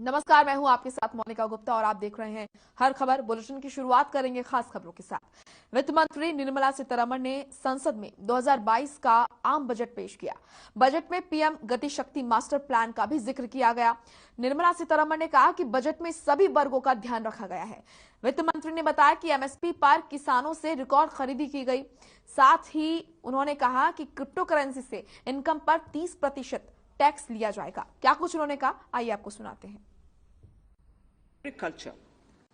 नमस्कार, मैं हूं आपके साथ मोनिका गुप्ता और आप देख रहे हैं हर खबर बुलेटिन की शुरुआत करेंगे खास खबरों के साथ। वित्त मंत्री निर्मला सीतारमण ने संसद में 2022 का आम बजट पेश किया। बजट में पीएम गति शक्ति मास्टर प्लान का भी जिक्र किया गया। निर्मला सीतारमण ने कहा कि बजट में सभी वर्गों का ध्यान रखा गया है। वित्त मंत्री ने बताया कि एमएसपी पर किसानों से रिकॉर्ड खरीदी की गई। साथ ही उन्होंने कहा कि क्रिप्टो करेंसी से इनकम पर 30% टैक्स लिया जाएगा। क्या कुछ उन्होंने कहा, आइए आपको सुनाते हैं। Agriculture,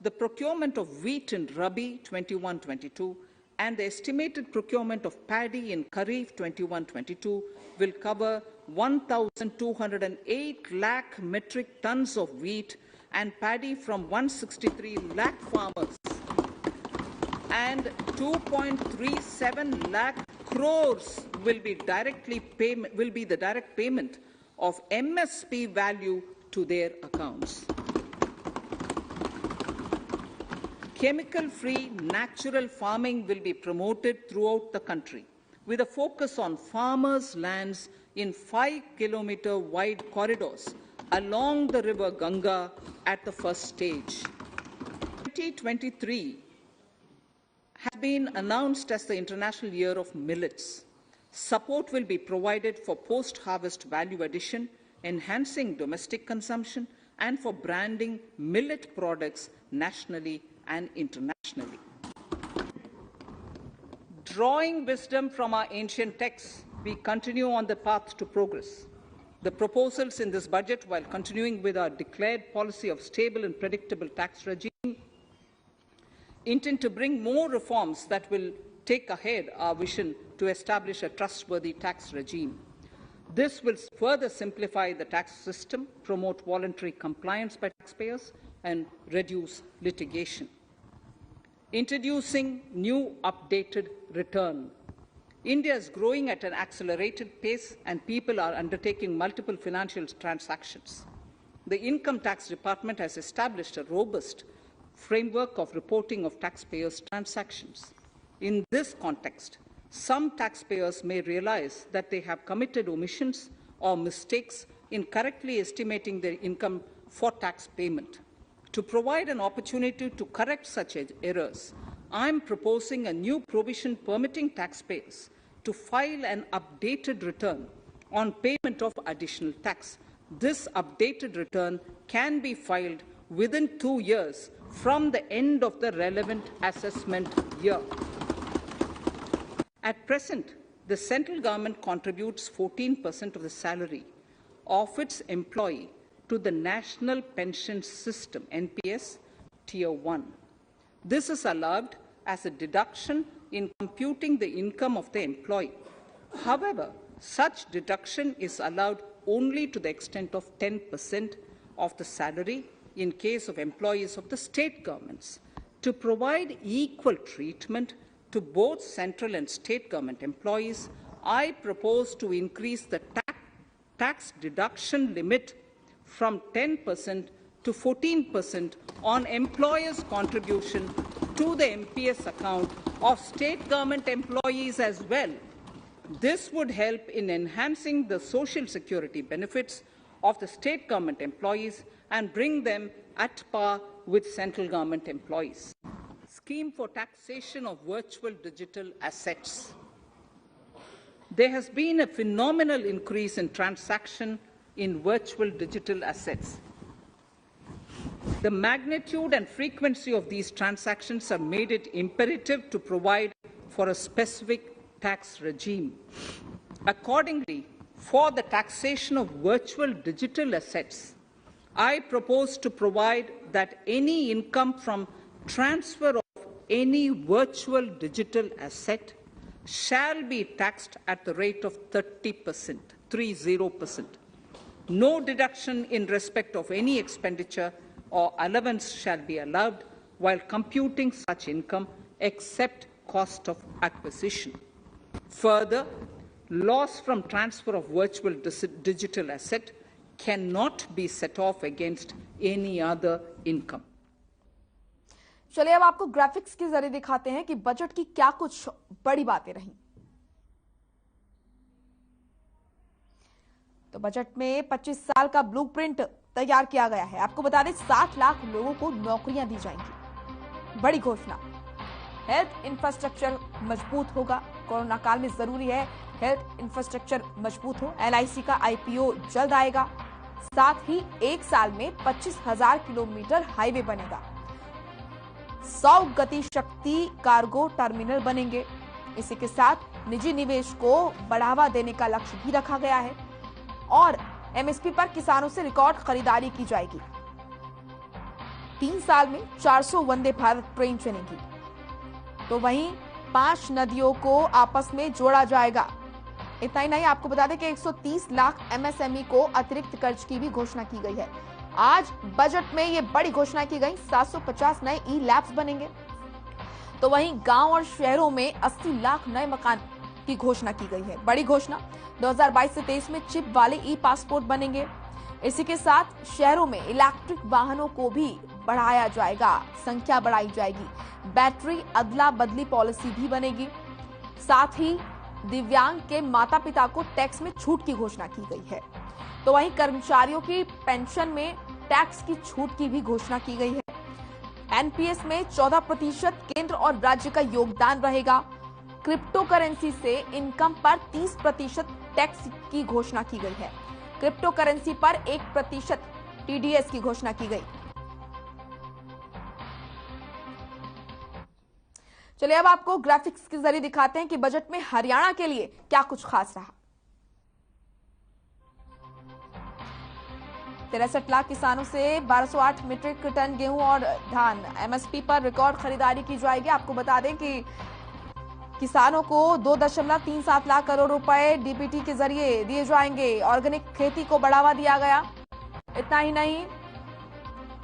the procurement of wheat in Rabi 21-22 and the estimated procurement of paddy in Kharif 21-22 will cover 1,208 lakh metric tons of wheat and paddy from 163 lakh farmers, and 2.37 lakh crores will be the direct payment of MSP value to their accounts. Chemical-free natural farming will be promoted throughout the country with a focus on farmers' lands in 5-kilometer wide corridors along the river Ganga at the first stage. 2023 has been announced as the International Year of Millets. Support will be provided for post-harvest value addition, enhancing domestic consumption, and for branding millet products nationally and internationally. Drawing wisdom from our ancient texts, we continue on the path to progress. The proposals in this budget, while continuing with our declared policy of stable and predictable tax regime, intend to bring more reforms that will take ahead our vision to establish a trustworthy tax regime. This will further simplify the tax system, promote voluntary compliance by taxpayers, and reduce litigation. Introducing new updated return. India is growing at an accelerated pace and people are undertaking multiple financial transactions. The Income Tax Department has established a robust framework of reporting of taxpayers' transactions. In this context, some taxpayers may realize that they have committed omissions or mistakes in correctly estimating their income for tax payment. To provide an opportunity to correct such errors, I am proposing a new provision permitting taxpayers to file an updated return on payment of additional tax. This updated return can be filed within 2 years from the end of the relevant assessment year. At present, the central government contributes 14% of the salary of its employee to the National Pension System, NPS, Tier 1. This is allowed as a deduction in computing the income of the employee. However, such deduction is allowed only to the extent of 10% of the salary in case of employees of the state governments. To provide equal treatment to both central and state government employees, I propose to increase the tax deduction limit from 10% to 14% on employers' contribution to the MPS account of state government employees as well. This would help in enhancing the social security benefits of the state government employees and bring them at par with central government employees. Scheme for taxation of virtual digital assets. There has been a phenomenal increase in transaction in virtual digital assets. The magnitude and frequency of these transactions have made it imperative to provide for a specific tax regime. Accordingly, for the taxation of virtual digital assets, I propose to provide that any income from transfer of any virtual digital asset shall be taxed at the rate of 30%, 30%. No deduction in respect of any expenditure or allowance shall be allowed while computing such income except cost of acquisition. Further, loss from transfer of virtual digital asset cannot be set off against any other income. चलिए अब आपको graphics के जरिए दिखाते हैं कि budget की क्या कुछ बड़ी बातें रहीं। तो बजट में 25 साल का ब्लूप्रिंट तैयार किया गया है। आपको बता दें 7 लाख लोगों को नौकरियां दी जाएंगी। बड़ी घोषणा, हेल्थ इंफ्रास्ट्रक्चर मजबूत होगा। कोरोना काल में जरूरी है हेल्थ इंफ्रास्ट्रक्चर मजबूत हो। LIC का IPO जल्द आएगा। साथ ही 1 साल में 25,000 किलोमीटर हाईवे बनेगा। 100 गति शक्ति कार्गो टर्मिनल बनेंगे। इसी के साथ निजी निवेश को बढ़ावा देने का लक्ष्य भी रखा गया है और MSP पर किसानों से रिकॉर्ड खरीदारी की जाएगी। 3 साल में 400 वंदे भारत ट्रेन चलेंगी। तो वहीं 5 नदियों को आपस में जोड़ा जाएगा। इतना ही नहीं, आपको बता दें कि 130 लाख MSME को अतिरिक्त कर्ज की भी घोषणा की गई है। आज बजट में ये बड़ी घोषणा की गई। 750 नए E-लैब्स बनेंगे। तो वहीं गांव और शहरों में 80 लाख नए मकान की घोषणा की गई है। बड़ी घोषणा, 2022 से 23 में चिप वाले E-पासपोर्ट बनेंगे। इसी के साथ शहरों में इलेक्ट्रिक वाहनों को भी बढ़ाया जाएगा, संख्या बढ़ाई जाएगी। बैटरी अदला बदली पॉलिसी भी बनेगी। साथ ही दिव्यांग के माता पिता को टैक्स में छूट की घोषणा की गई है। तो वहीं कर्मचारियों की पेंशन में टैक्स की छूट की भी घोषणा की गई है। NPS में 14% केंद्र और राज्य का योगदान रहेगा। क्रिप्टो करेंसी से इनकम पर 30% टैक्स की घोषणा की गई है। क्रिप्टो करेंसी पर 1% TDS की घोषणा की गई। चलिए अब आपको ग्राफिक्स के जरिए दिखाते हैं कि बजट में हरियाणा के लिए क्या कुछ खास रहा। 63 लाख किसानों से 1208 मीट्रिक टन गेहूं और धान। MSP पर रिकॉर्ड खरीदारी की जाएगी। आपको बता दें कि किसानों को 2.37 लाख करोड़ रुपए DBT के जरिए दिए जाएंगे। ऑर्गेनिक खेती को बढ़ावा दिया गया। इतना ही नहीं,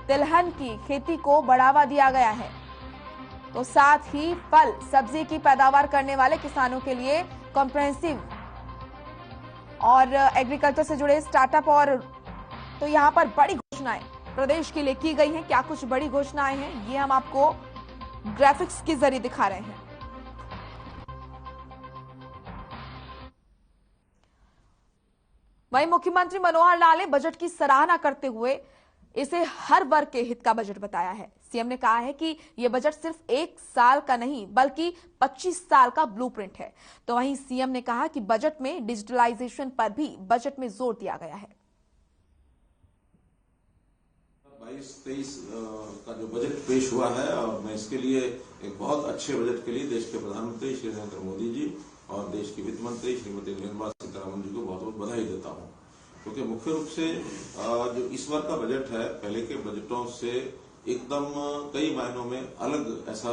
तिलहन की खेती को बढ़ावा दिया गया है। तो साथ ही फल सब्जी की पैदावार करने वाले किसानों के लिए कॉम्प्रिहेंसिव और एग्रीकल्चर से जुड़े स्टार्टअप और तो यहां पर बड़ी घोषणाएं प्रदेश के लिए की गई हैं। क्या कुछ बड़ी घोषणाएं हैं, ये हम आपको ग्राफिक्स के जरिए दिखा रहे हैं। वहीं मुख्यमंत्री मनोहर लाल ने बजट की सराहना करते हुए इसे हर वर्ग के हित का बजट बताया है। CM ने कहा है कि यह बजट सिर्फ 1 साल का नहीं बल्कि 25 साल का ब्लूप्रिंट है। तो वहीं CM ने कहा कि बजट में डिजिटलाइजेशन पर भी बजट में जोर दिया गया है। 22-23 का जो बजट पेश हुआ है और मैं इसके लिए एक बहुत अच्छे बजट के लिए देश के प्रधानमंत्री श्री नरेंद्र मोदी जी और देश की वित्त मंत्री श्रीमती निर्मला सीतारमण जी को बहुत बहुत बधाई देता हूं, क्योंकि मुख्य रूप से जो इस बार का बजट है पहले के बजटों से एकदम कई मायनों में अलग ऐसा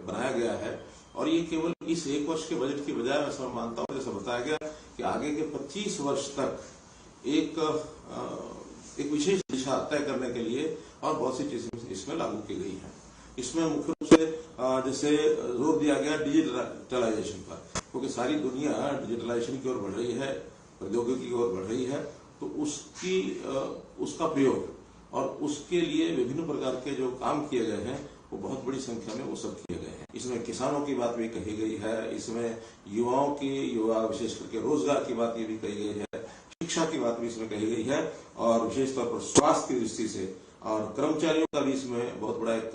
बनाया गया है। और ये केवल इस 1 वर्ष के बजट की बजाय मैं ऐसा मानता हूं, जैसा बताया गया कि आगे के 25 वर्ष तक एक विशेष दिशा तय करने के लिए और बहुत सी चीजें इसमें लागू की गई है। इसमें मुख्य रूप से जैसे जोर दिया गया डिजिटलाइजेशन पर, क्योंकि सारी दुनिया डिजिटलाइजेशन की ओर बढ़ रही है, प्रौद्योगिकी की ओर बढ़ रही है। तो उसका प्रयोग और उसके लिए विभिन्न प्रकार के जो काम किए गए हैं वो बहुत बड़ी संख्या में वो सब किए गए हैं। इसमें किसानों की बात भी कही गई है, इसमें युवा विशेष करके रोजगार की बात ये भी कही गई है, शिक्षा की बात भी इसमें कही गई है और विशेष तौर पर स्वास्थ्य की दृष्टि से और कर्मचारियों का भी इसमें बहुत बड़ा एक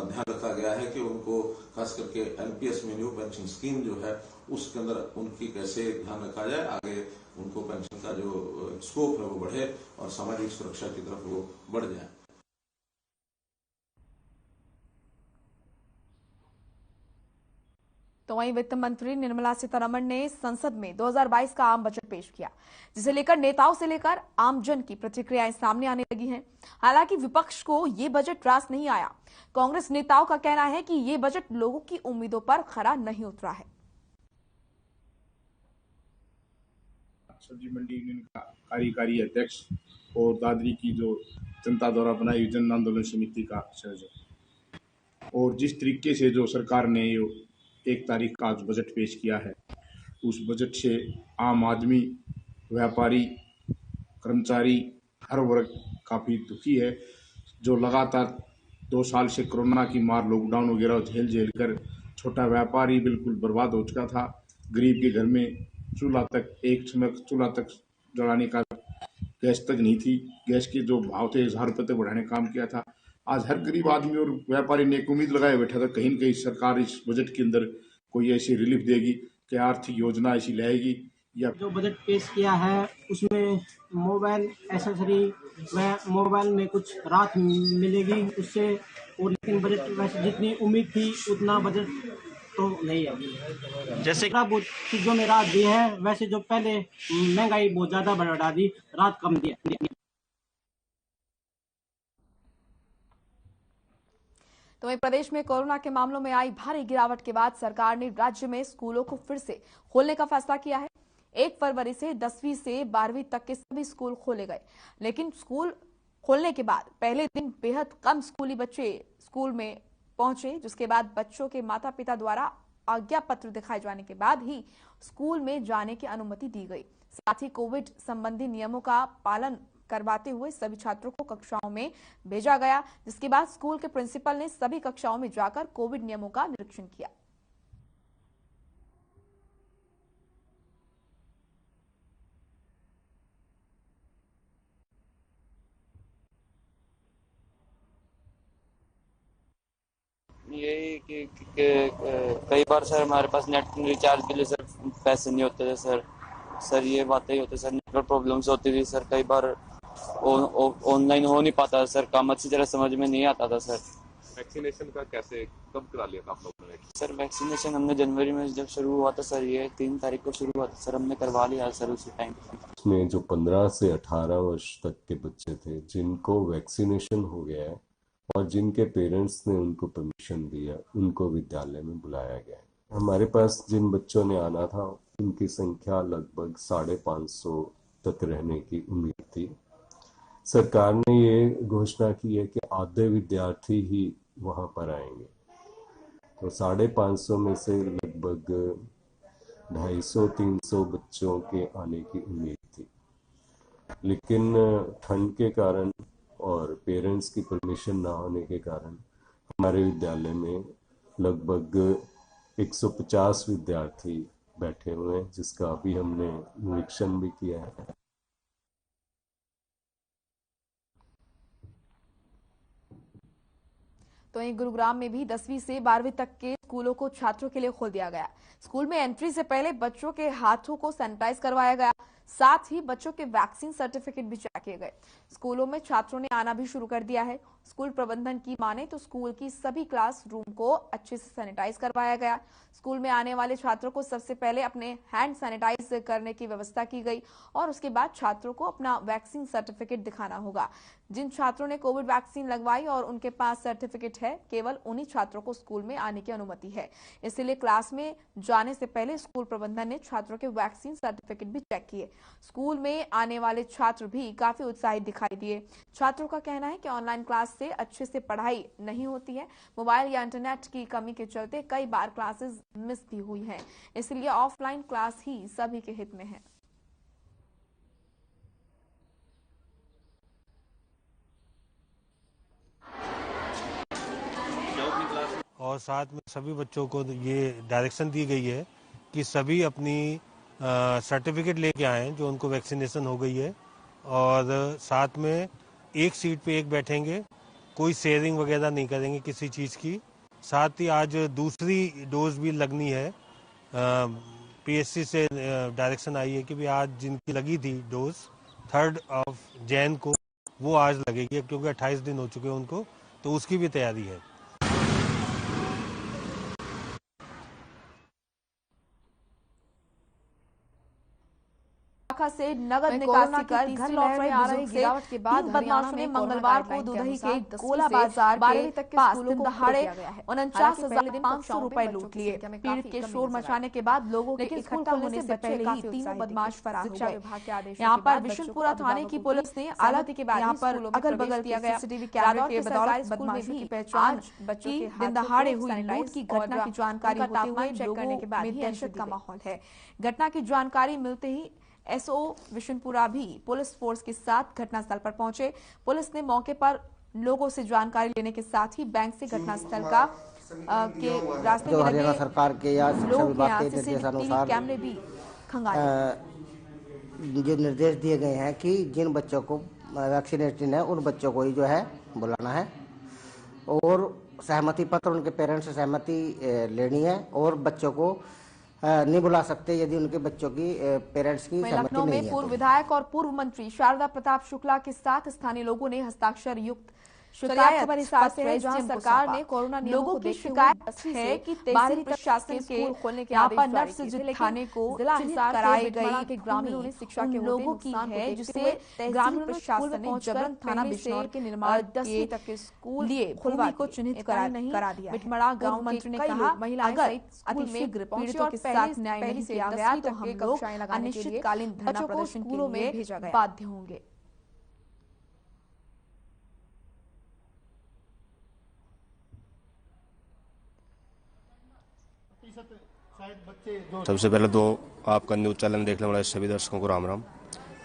ध्यान रखा गया है कि उनको खास करके NPS में न्यू पेंशन स्कीम जो है उसके अंदर उनकी कैसे ध्यान रखा जाए, आगे उनको पेंशन का जो स्कोप है वो बढ़े और सामाजिक सुरक्षा की तरफ वो बढ़ जाए। तो वहीं वित्त मंत्री निर्मला सीतारमण ने संसद में 2022 का आम बजट पेश किया, जिसे लेकर नेताओं से लेकर आमजन की प्रतिक्रियाएं सामने आने लगी हैं। हालांकि विपक्ष को ये बजट रास नहीं आया। कांग्रेस नेताओं का कहना है कि ये बजट लोगों की उम्मीदों पर खरा नहीं उतरा है। सब्जी मंडी यूनियन का कार्यकारी अध्यक्ष और दादरी की जो जनता द्वारा बनाई हुई जन आंदोलन समिति का संयोजक, और जिस तरीके से जो सरकार ने 1 तारीख का बजट पेश किया है, उस बजट से आम आदमी, व्यापारी, कर्मचारी, हर वर्ग काफ़ी दुखी है। जो लगातार 2 साल से कोरोना की मार, लॉकडाउन वगैरह झेल कर छोटा व्यापारी बिल्कुल बर्बाद हो चुका था। गरीब के घर में चूल्हा तक जलाने का गैस तक नहीं थी। गैस के जो भाव थे 1000 रुपये तक बढ़ाने का काम किया था। आज हर गरीब आदमी और व्यापारी ने एक उम्मीद लगाए बैठा था, कहीं न कहीं सरकार इस बजट के अंदर कोई ऐसी रिलीफ देगी कि आर्थिक योजना ऐसी लाएगी। या जो बजट पेश किया है उसमें मोबाइल एसेसरी व मोबाइल में कुछ राहत मिलेगी उससे, और लेकिन बजट वैसे जितनी उम्मीद थी उतना बजट तो नहीं है। जैसे बहुत चीजों में राहत दी है, वैसे जो पहले महंगाई बहुत ज्यादा बढ़ा दी, राहत कम दी है। तो वहीं प्रदेश में कोरोना के मामलों में आई भारी गिरावट के बाद सरकार ने राज्य में स्कूलों को फिर से खोलने का फैसला किया है। 1 फरवरी से 10वीं से 12वीं तक के सभी स्कूल खोले गए, लेकिन स्कूल खोलने के बाद पहले दिन बेहद कम स्कूली बच्चे स्कूल में पहुंचे, जिसके बाद बच्चों के माता पिता द्वारा आज्ञा पत्र दिखाए जाने के बाद ही स्कूल में जाने की अनुमति दी गई। साथ ही कोविड संबंधी नियमों का पालन करवाते हुए सभी छात्रों को कक्षाओं में भेजा गया, जिसके बाद स्कूल के प्रिंसिपल ने सभी कक्षाओं में जाकर कोविड नियमों का निरीक्षण किया। यही कि कई बार सर हमारे पास नेट रिचार्ज के लिए सर पैसे नहीं होते थे सर ये बातें ही होती सर, नेटवर्क प्रॉब्लम्स होती थी सर, कई बार ऑनलाइन हो नहीं पाता सर, काम अच्छी तरह समझ में नहीं आता था सर। वैक्सीनेशन का कैसे कब करा लिया था आप लोगों ने? सर वैक्सीनेशन हमने जनवरी में जब शुरू हुआ था सर, ये 3 तारीख को शुरू हुआ था सर, हमने करवा लिया सर उसी टाइम। उसमें जो 15 से 18 वर्ष तक के बच्चे थे जिनको वैक्सीनेशन हो गया है और जिनके पेरेंट्स ने उनको परमिशन दिया, उनको विद्यालय में बुलाया गया है। हमारे पास जिन बच्चों ने आना था उनकी संख्या लगभग 550 तक रहने की उम्मीद थी। सरकार ने ये घोषणा की है कि आधे विद्यार्थी ही वहां पर आएंगे, तो 550 में से लगभग 250-300 बच्चों के आने की उम्मीद थी, लेकिन ठंड के कारण और पेरेंट्स की परमिशन ना होने के कारण हमारे विद्यालय में लगभग 150 विद्यार्थी बैठे हुए हैं, जिसका अभी हमने निरीक्षण भी किया है। तो वहीं गुरुग्राम में भी 10वीं से 12वीं तक के स्कूलों को छात्रों के लिए खोल दिया गया। स्कूल में एंट्री से पहले बच्चों के हाथों को सैनिटाइज करवाया गया, साथ ही बच्चों के वैक्सीन सर्टिफिकेट भी चेक किए गए। स्कूलों में छात्रों ने आना भी शुरू कर दिया है। स्कूल प्रबंधन की माने तो स्कूल की सभी क्लास रूम को अच्छे से सैनिटाइज करवाया गया। स्कूल में आने वाले छात्रों को सबसे पहले अपने हैंड सैनिटाइज करने की व्यवस्था की गई और उसके बाद छात्रों को अपना वैक्सीन सर्टिफिकेट दिखाना होगा। जिन छात्रों ने कोविड वैक्सीन लगवाई और उनके पास सर्टिफिकेट है, केवल उन्हीं छात्रों को स्कूल में आने की अनुमति है। इसलिए क्लास में जाने से पहले स्कूल प्रबंधन ने छात्रों के वैक्सीन सर्टिफिकेट भी चेक किए। स्कूल में आने वाले छात्र भी काफी उत्साहित दिखाई दिए। छात्रों का कहना है कि ऑनलाइन क्लास से अच्छे से पढ़ाई नहीं होती है। मोबाइल या इंटरनेट की कमी के चलते कई बार क्लासेस मिस भी हुई हैं, इसलिए ऑफलाइन क्लास ही सभी के हित में है। और साथ में सभी बच्चों को ये डायरेक्शन दी गई है कि सभी अपनी सर्टिफिकेट लेके आएं जो उनको वैक्सीनेशन हो गई है, और साथ में एक सीट पे एक बैठेंगे, कोई शेयरिंग वगैरह नहीं करेंगे किसी चीज़ की। साथ ही आज दूसरी डोज भी लगनी है। पीएससी से डायरेक्शन आई है कि भी आज जिनकी लगी थी डोज 3 जनवरी को, वो आज लगेगी, क्योंकि 28 दिन हो चुके हैं उनको, तो उसकी भी तैयारी है। से नगद निकासी कर घर लौट रहे बुजुर्ग से तीन बदमाशों ने मंगलवार को दुधही के गोला बाजार के पास दिन दहाड़े 49,500 रुपए लूट लिए। पीड़ित के शोर मचाने के बाद लोगों के इकट्ठा होने से पहले ही तीनों बदमाश फरार हो गए। यहाँ पर विशुनपुरा थाने की पुलिस ने आलती के बाद यहाँ पर अगल बगल के सीसीटीवी कैमरे के बदौलत बदमाशों की पहचान बच्चों के दिन दहाड़े हुई लूट की घटना की जानकारी होते हुए लोगों में दहशत का माहौल है। घटना की जानकारी मिलते ही एसओ विशुनपुरा भी पुलिस फोर्स के साथ घटनास्थल पर पहुंचे। पुलिस ने मौके पर लोगों से जानकारी लेने के साथ ही बैंक से घटनास्थल का के रास्ते में लगे हरियाणा सरकार के या शिक्षा विभाग के निर्देशानुसार कैमरे भी खंगाले। हरियाणा सरकार के या शिक्षा विभाग के निर्देशानुसार 10 जनवरी 2021 को 9 बजे 50 मिनट पर लोग यहाँ CCTV कैमरे भी खंगाले। जो निर्देश दिए गए हैं कि जिन बच्चों को वैक्सीनेशन है उन बच्चों को ही जो है बुलाना है और सहमति पत्र उनके पेरेंट्स से सहमति लेनी है और बच्चों को नहीं बुला सकते यदि उनके बच्चों की पेरेंट्स की सहमति लखनऊ नहीं में है। पूर्व विधायक और पूर्व मंत्री शारदा प्रताप शुक्ला के साथ स्थानीय लोगों ने हस्ताक्षर युक्त शिकायत खबर पत्र है जहां सरकार ने कोरोना नियमों को शिकायत है कि बाहरी प्रशासन के खोलने के आदेश जारी किए थे, लेकिन जिला हिसार कराए गए के ग्रामीणों ने शिक्षा के लोगों की है जिसे ग्रामीण प्रशासन ने जबरन थाना बिजनौर के निर्माण 10वीं तक के स्कूल लिए खुलवा को चिन्हित करा दिया। बिटमड़ा गांव मंत्री ने कहा महिलाएं अति शीघ्र पीड़ितों के साथ न्याय नहीं किया गया तो हम लोग अनिश्चितकालीन धरना प्रदर्शन के लिए भेजा गया बाध्य होंगे। सबसे पहले तो आपका न्यूज चैनल देखने वाले सभी दर्शकों को राम राम।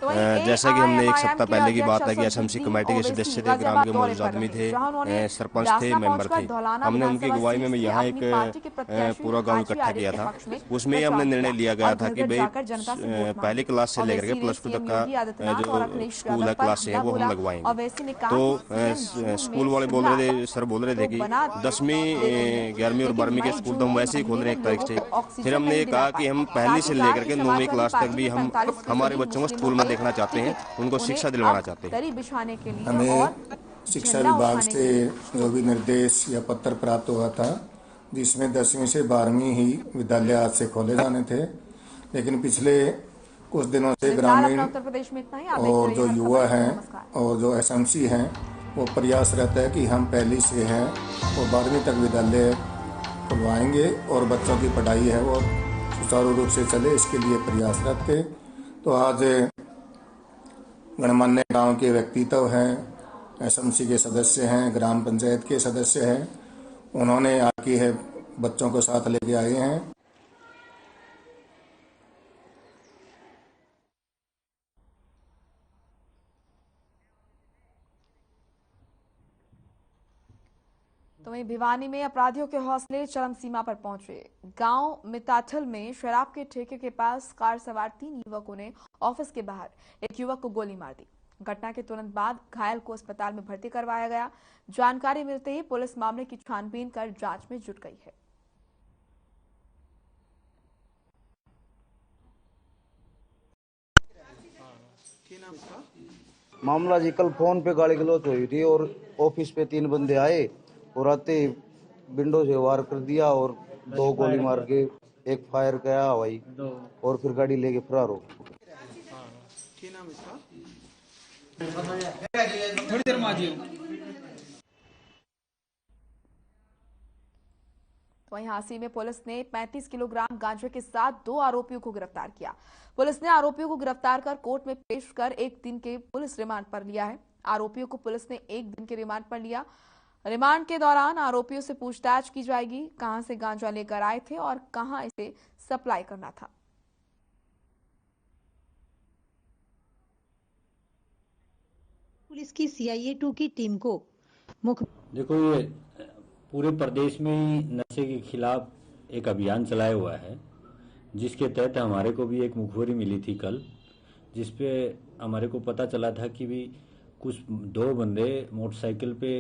जैसा कि हमने एक सप्ताह पहले की बात है कि एसएमसी कमेटी के सदस्य थे, ग्राम के मौजूद आदमी थे, सरपंच थे, मेंबर थे। हमने उनकी अगुवाई में यहाँ एक पूरा गांव इकट्ठा किया था। उसमें हमने निर्णय लिया गया था कि भाई पहली क्लास से लेकर के +2 तक का जो स्कूल है क्लास है वो हम लगवाएंगे। तो स्कूल वाले बोल रहे थे, सर बोल रहे थे कि 10वीं 11वीं और 12वीं के स्कूल तो हम वैसे ही खोल रहे हैं 1 तारीख से। फिर हमने ये कहा कि हम पहली से लेकर के 9वीं क्लास तक भी हम हमारे बच्चों को स्कूल में देखना चाहते हैं, उनको शिक्षा दिलवाना चाहते हैं। हमें शिक्षा विभाग से जो भी निर्देश या पत्र प्राप्त हुआ था जिसमें 10वीं से 12वीं ही विद्यालय आज से खोले जाने थे, लेकिन पिछले कुछ दिनों से ग्रामीण और जो युवा हैं और जो एसएमसी हैं वो प्रयास रहता है कि हम पहली से हैं वो 12वीं तक विद्यालय खुलवाएंगे और बच्चों की पढ़ाई है वो सुचारू रूप से चले, इसके लिए प्रयासरत थे। तो आज गणमान्य गांव के व्यक्तित्व हैं, एसएमसी के सदस्य हैं, ग्राम पंचायत के सदस्य हैं, उन्होंने आके है बच्चों को साथ लेके आए हैं। तो वहीं भिवानी में अपराधियों के हौसले चरम सीमा पर पहुंचे। गांव मिताठल में शराब के ठेके के पास कार सवार 3 युवकों ने ऑफिस के बाहर एक युवक को गोली मार दी। घटना के तुरंत बाद घायल को अस्पताल में भर्ती करवाया गया। जानकारी मिलते ही पुलिस मामले की छानबीन कर जांच में जुट गई है। मामला जी कल फोन पे गाली गलौज हुई थी और ऑफिस पे 3 बंदे आए और आते विंडो से वार कर दिया और 2 गोली मार के एक फायर किया हवाई और फिर गाड़ी लेके फरार हो। थोड़ी देर में वहीं हांसी में पुलिस ने 35 किलोग्राम गांजे के साथ 2 आरोपियों को गिरफ्तार किया। पुलिस ने आरोपियों को गिरफ्तार कर कोर्ट में पेश कर 1 दिन के पुलिस रिमांड पर लिया है। आरोपियों को पुलिस ने 1 दिन के रिमांड पर लिया। रिमांड के दौरान आरोपियों से पूछताछ की जाएगी, कहां से गांजा लेकर आए थे और कहां इसे सप्लाई करना था। पुलिस की CIA 2 की टीम को देखो, ये पूरे प्रदेश में ही नशे के खिलाफ एक अभियान चलाया हुआ है, जिसके तहत हमारे को भी एक मुखबिरी मिली थी कल, जिसपे हमारे को पता चला था कि भी कुछ 2 बंदे मोटरसाइकिल पे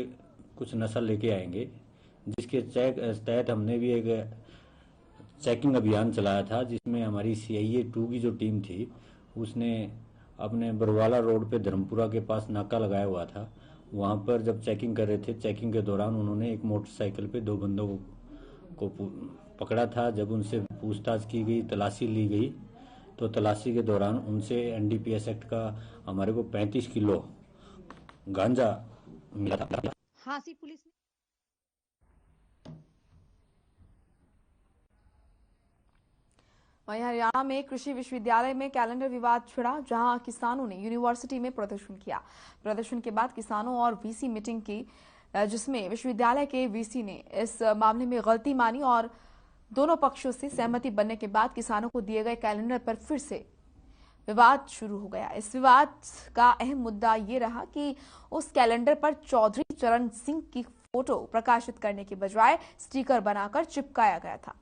कुछ नशा लेके आएंगे, जिसके तहत हमने भी एक चेकिंग अभियान चलाया था, जिसमें हमारी CIA 2 की जो टीम थी उसने अपने बरवाला रोड पे धर्मपुरा के पास नाका लगाया हुआ था। वहां पर जब चेकिंग कर रहे थे, चेकिंग के दौरान उन्होंने एक मोटरसाइकिल पे 2 बंदों को पकड़ा था। जब उनसे पूछताछ की गई, तलाशी ली गई, तो तलाशी के दौरान उनसे NDPS एक्ट का हमारे को 35 किलो गांजा मिला था। हांसी पुलिस ने वहीं हरियाणा में कृषि विश्वविद्यालय में कैलेंडर विवाद छिड़ा, जहां किसानों ने यूनिवर्सिटी में प्रदर्शन किया। प्रदर्शन के बाद किसानों और VC मीटिंग की, जिसमें विश्वविद्यालय के VC ने इस मामले में गलती मानी और दोनों पक्षों से सहमति बनने के बाद किसानों को दिए गए कैलेंडर पर फिर से विवाद शुरू हो गया। इस विवाद का अहम मुद्दा ये रहा कि उस कैलेंडर पर चौधरी चरण सिंह की फोटो प्रकाशित करने के बजाय स्टिकर बनाकर चिपकाया गया था।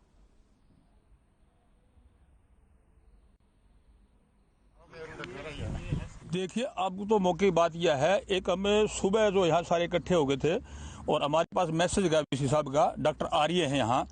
देखिए, अब तो मौके की बात यह है, एक हमें सुबह जो यहाँ सारे इकट्ठे हो गए थे और हमारे पास मैसेज गया वीसी साहब का, डॉक्टर आर्य हैं यहाँ,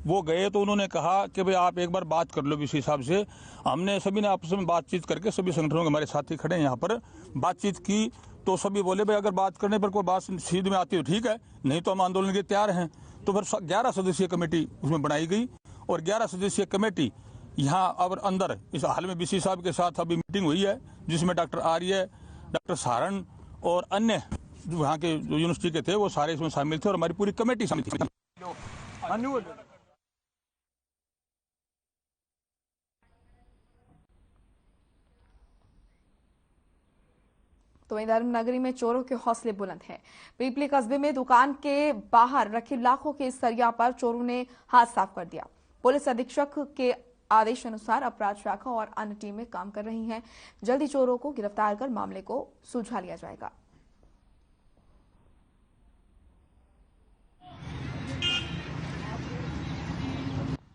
वो गए तो उन्होंने कहा कि भाई आप एक बार बात कर लो वीसी साहब से। हमने सभी ने आपस में बातचीत करके, सभी संगठनों के हमारे साथी खड़े हैं यहाँ पर, बातचीत की तो सभी बोले भाई अगर बात करने पर कोई बात सीध में आती है तो ठीक है, नहीं तो हम आंदोलन के तैयार हैं। तो फिर 11 सदस्यीय कमेटी उसमें बनाई गई और 11 सदस्यीय कमेटी यहाँ अब अंदर इस हाल में बीसी साहब के साथ अभी मीटिंग हुई है, जिसमें डॉक्टर आर्य, डॉक्टर सारण और अन्य जो यहाँ के जो यूनिवर्सिटी के थे वो सारे इसमें शामिल थे और हमारी पूरी कमेटी शामिल थी। तो वहीं धर्मनगरी में चोरों के हौसले बुलंद हैं। पीपली कस्बे में दुकान के बाहर रखे लाखों के सरिया पर चोरों ने हाथ साफ कर दिया। पुलिस अधीक्षक के आदेश अनुसार अपराध शाखा और अन्य टीमें काम कर रही हैं। जल्दी चोरों को गिरफ्तार कर मामले को सुलझा लिया जाएगा।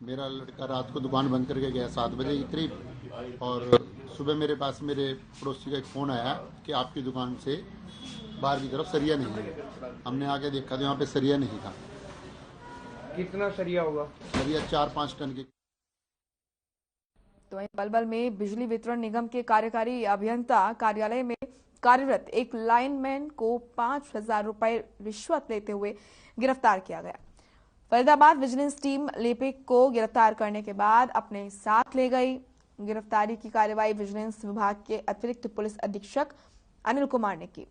मेरा लड़का रात को दुकान बंद करके गया 7 बजे के करीब, और सुबह मेरे पास मेरे पड़ोसी का एक फ़ोन आया कि आपकी दुकान से बाहर की तरफ सरिया नहीं है। हमने आके देखा तो यहाँ पे सरिया नहीं था। कितना सरिया होगा? सरिया 4-5 टन की। तो वहीं पलवल में बिजली वितरण निगम के कार्यकारी अभियंता कार्यालय में कार्यरत एक लाइनमैन को 5,000 रुपए रिश्वत लेते हुए गिरफ्तार किया गया। फरीदाबाद विजिलेंस टीम लिपिक को गिरफ्तार करने के बाद अपने साथ ले गई। गिरफ्तारी की कार्रवाई विजिलेंस विभाग के अतिरिक्त पुलिस अधीक्षक अनिल कुमार ने की।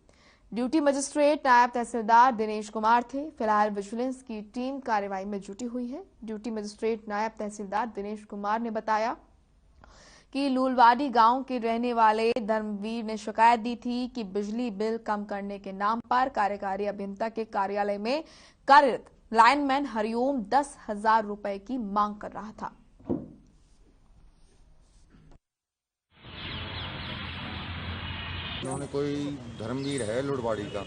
ड्यूटी मजिस्ट्रेट नायब तहसीलदार दिनेश कुमार थे। फिलहाल विजिलेंस की टीम कार्रवाई में जुटी हुई है। ड्यूटी मजिस्ट्रेट नायब तहसीलदार दिनेश कुमार ने बताया कि लूलवाड़ी गांव के रहने वाले धर्मवीर ने शिकायत दी थी कि बिजली बिल कम करने के नाम पर कार्यकारी अभियंता के कार्यालय में कार्यरत लाइनमैन हरिओम 10,000 रुपए की मांग कर रहा था। उन्होंने कोई धर्मवीर है लुड़वाड़ी का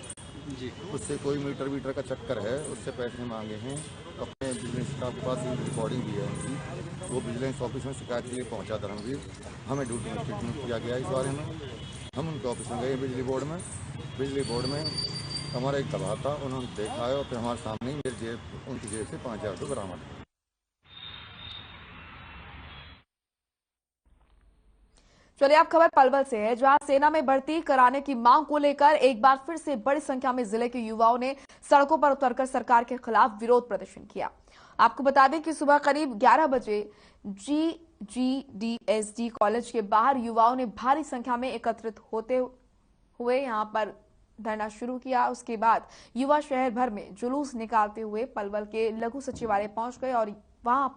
जी, उससे कोई मीटर का चक्कर है, उससे पैसे मांगे हैं। अपने विजिलेंस स्टाफ के पास रिकॉर्डिंग भी है उनकी। वो विजिलेंस ऑफिस में शिकायत के लिए पहुंचा धर्मवीर। हमें ड्यूटी में स्टेटमेंट किया गया इस बारे में। हम उनके ऑफिस में गए बिजली बोर्ड में हमारा एक दबा था, उन्होंने देखा है और फिर हमारे सामने ही उनकी जेब से 5,000 रुपये बरामद। चलिए अब खबर पलवल से है, जहां सेना में भर्ती कराने की मांग को लेकर एक बार फिर से बड़ी संख्या में जिले के युवाओं ने सड़कों पर उतरकर सरकार के खिलाफ विरोध प्रदर्शन किया। आपको बता दें कि सुबह करीब 11 बजे GGDSD कॉलेज के बाहर युवाओं ने भारी संख्या में एकत्रित होते हुए यहां पर धरना शुरू किया। उसके बाद युवा शहर भर में जुलूस निकालते हुए पलवल के लघु सचिवालय पहुंच गए और वहां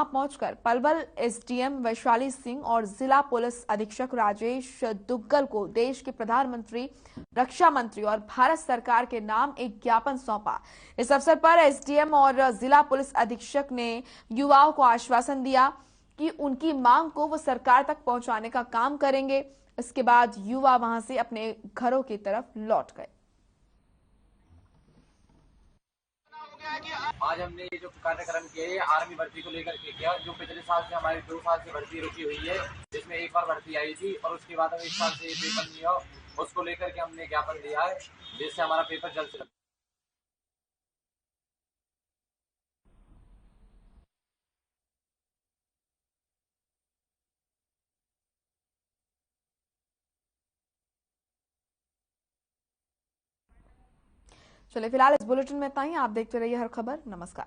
पहुंचकर पलवल SDM वैशाली सिंह और जिला पुलिस अधीक्षक राजेश दुग्गल को देश के प्रधानमंत्री, रक्षा मंत्री और भारत सरकार के नाम एक ज्ञापन सौंपा। इस अवसर पर SDM और जिला पुलिस अधीक्षक ने युवाओं को आश्वासन दिया कि उनकी मांग को वो सरकार तक पहुंचाने का काम करेंगे। इसके बाद युवा वहां से अपने घरों की तरफ लौट गए। आज हमने ये जो कार्यक्रम किया है आर्मी भर्ती को लेकर के किया, जो पिछले साल से हमारी 2 साल से भर्ती रुकी हुई है, जिसमें एक बार भर्ती आई थी और उसके बाद हम 1 साल से पेपर नहीं हो, उसको लेकर के हमने ज्ञापन दिया है, जिससे हमारा पेपर जल्द से जल्द। चलिए फिलहाल इस बुलेटिन में इतना ही। आप देखते रहिए हर खबर। नमस्कार।